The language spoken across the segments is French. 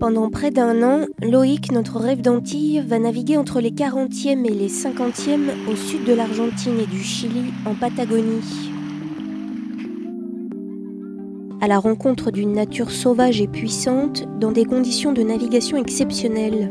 Pendant près d'un an, Loïc, notre rêve d'Antilles, va naviguer entre les 40e et les 50e au sud de l'Argentine et du Chili, en Patagonie. À la rencontre d'une nature sauvage et puissante, dans des conditions de navigation exceptionnelles.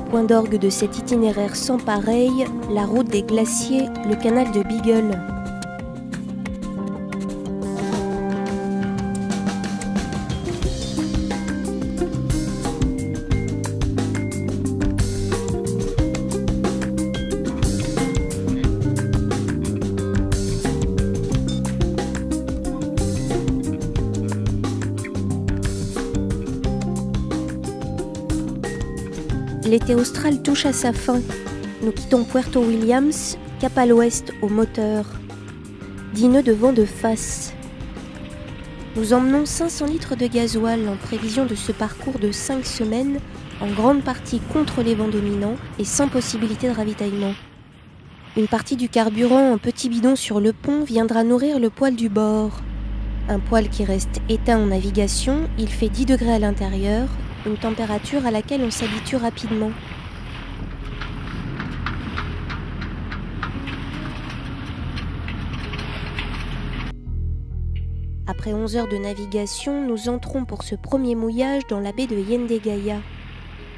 Point d'orgue de cet itinéraire sans pareil, la route des glaciers, le canal de Beagle. L'été austral touche à sa fin. Nous quittons Puerto Williams, cap à l'ouest au moteur. 10 nœuds de vent de face. Nous emmenons 500 litres de gasoil en prévision de ce parcours de 5 semaines, en grande partie contre les vents dominants et sans possibilité de ravitaillement. Une partie du carburant en petit bidon sur le pont viendra nourrir le poêle du bord. Un poêle qui reste éteint en navigation, il fait 10 degrés à l'intérieur, une température à laquelle on s'habitue rapidement. Après 11 heures de navigation, nous entrons pour ce premier mouillage dans la baie de Yendegaia.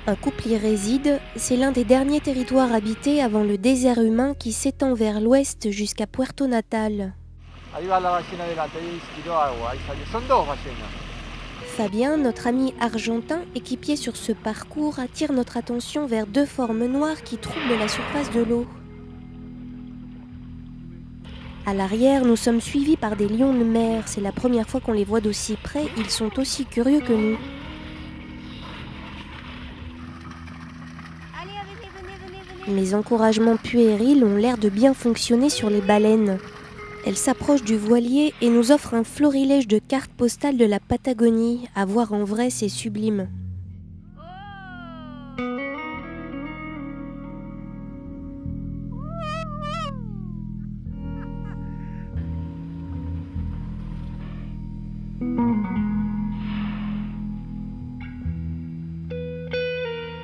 Un couple y réside, c'est l'un des derniers territoires habités avant le désert humain qui s'étend vers l'ouest jusqu'à Puerto Natal. Fabien, notre ami argentin, équipier sur ce parcours, attire notre attention vers 2 formes noires qui troublent la surface de l'eau. À l'arrière, nous sommes suivis par des lions de mer. C'est la première fois qu'on les voit d'aussi près. Ils sont aussi curieux que nous. Mes encouragements puérils ont l'air de bien fonctionner sur les baleines. Elle s'approche du voilier et nous offre un florilège de cartes postales de la Patagonie. À voir en vrai, c'est sublime.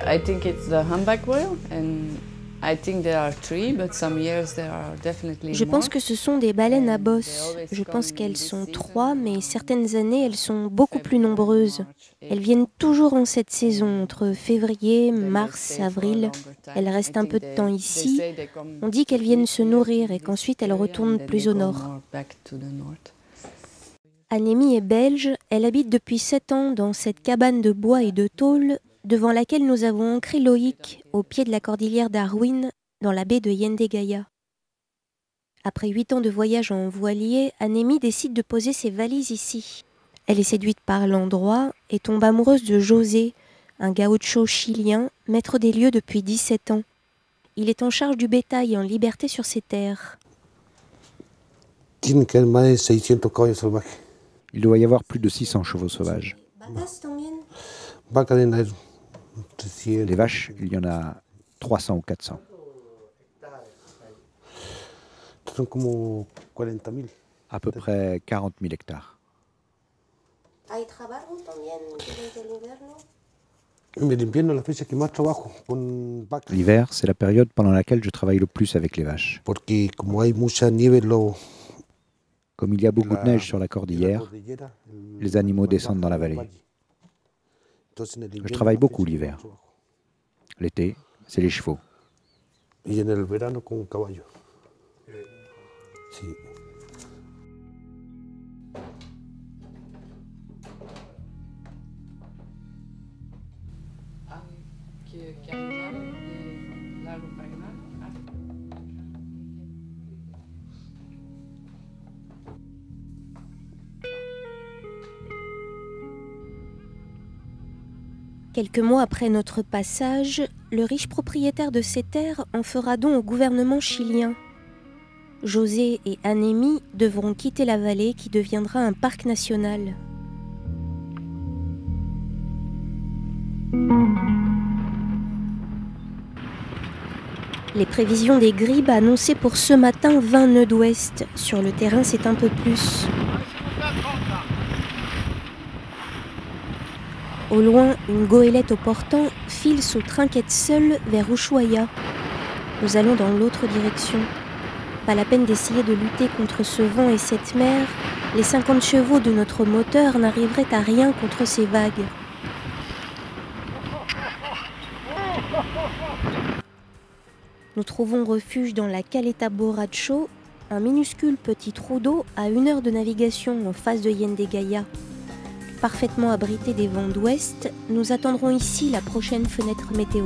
I think it's the humpback whale, and I think there are 3, but some years there are definitely Je pense more. que ce sont des baleines à bosse. Je pense qu'elles sont 3, mais certaines années, elles sont beaucoup plus nombreuses. Elles viennent toujours en cette saison, entre février, mars, avril. Elles restent un peu de temps ici. On dit qu'elles viennent se nourrir et qu'ensuite elles retournent plus au nord. Anémie est belge. Elle habite depuis 7 ans dans cette cabane de bois et de tôle devant laquelle nous avons ancré Loïc, au pied de la cordillère d'Arwin, dans la baie de Yendegaia. Après 8 ans de voyage en voilier, Anémie décide de poser ses valises ici. Elle est séduite par l'endroit et tombe amoureuse de José, un gaucho chilien, maître des lieux depuis 17 ans. Il est en charge du bétail et en liberté sur ses terres. Il doit y avoir plus de 600 chevaux sauvages. Les vaches, il y en a 300 ou 400. À peu près 40 000 hectares. L'hiver, c'est la période pendant laquelle je travaille le plus avec les vaches. Comme il y a beaucoup de neige sur la cordillère, les animaux descendent dans la vallée. Je travaille beaucoup l'hiver. L'été, c'est les chevaux. Quelques mois après notre passage, le riche propriétaire de ces terres en fera don au gouvernement chilien. José et Anémie devront quitter la vallée qui deviendra un parc national. Les prévisions des Gribes annonçaient pour ce matin 20 nœuds d'ouest. Sur le terrain, c'est un peu plus. Au loin, une goélette au portant file sous trinquette seule vers Ushuaia. Nous allons dans l'autre direction. Pas la peine d'essayer de lutter contre ce vent et cette mer. Les 50 chevaux de notre moteur n'arriveraient à rien contre ces vagues. Nous trouvons refuge dans la Caleta Borracho, un minuscule petit trou d'eau à 1 heure de navigation en face de Yendegaia. Parfaitement abrité des vents d'ouest, nous attendrons ici la prochaine fenêtre météo.